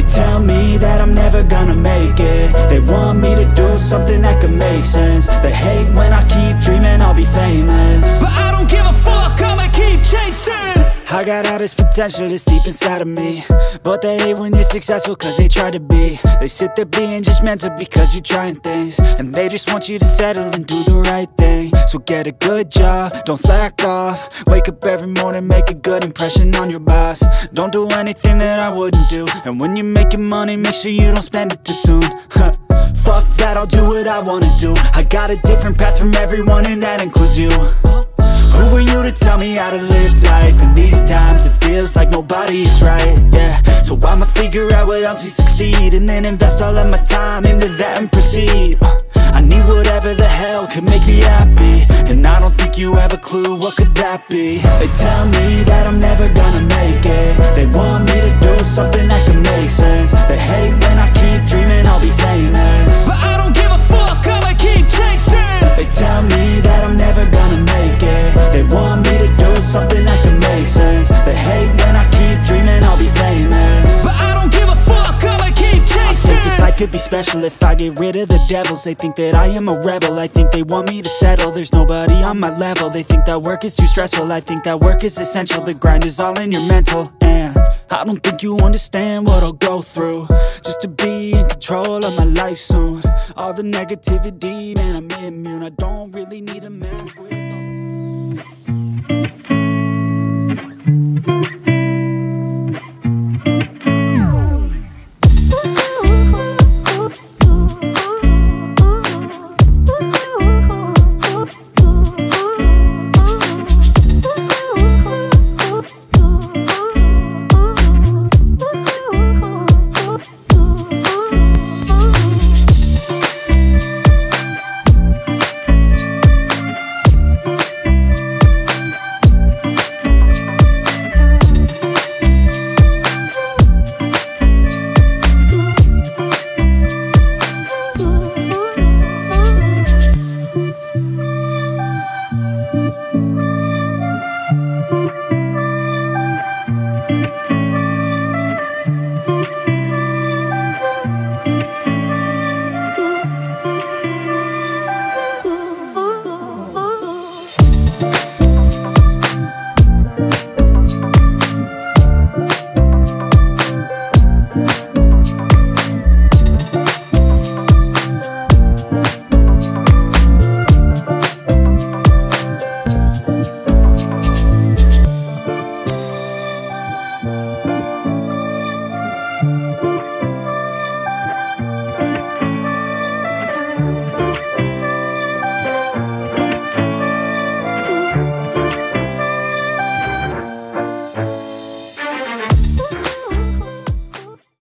tell me that I'm never gonna make it. They want me to do something that could make sense. They hate when I keep dreaming I'll be famous, but I don't give a fuck, I'ma keep chasing. I got all this potential that's deep inside of me, but they hate when you're successful cause they try to be. They sit there being judgmental because you're trying things, and they just want you to settle and do the right thing. So get a good job, don't slack off. Wake up every morning, make a good impression on your boss. Don't do anything that I wouldn't do, and when you're making money, make sure you don't spend it too soon. Fuck that, I'll do what I wanna do. I got a different path from everyone, and that includes you. Who are you to tell me how to live life? In these times it feels like nobody's right, yeah. So I'ma figure out what else we succeed, and then invest all of my time into that and proceed. I need whatever the hell could make me happy, and I don't think you have a clue what could that be. They tell me that I'm never gonna make it. They want me to do something that can make sense. They hate when I keep dreaming I'll be famous, but I don't give a fuck, I'ma keep chasing. They tell me that I'm never gonna make it. They want me to do something that can make sense. They hate when I keep dreaming I'll be famous, but I don't give a fuck, I'ma keep chasing. I think this life could be special if I get rid of the devils. They think that I am a rebel, I think they want me to settle. There's nobody on my level. They think that work is too stressful, I think that work is essential. The grind is all in your mental, and I don't think you understand what I'll go through just to be in control of my life soon. All the negativity, man, I'm immune. I don't really need a mask with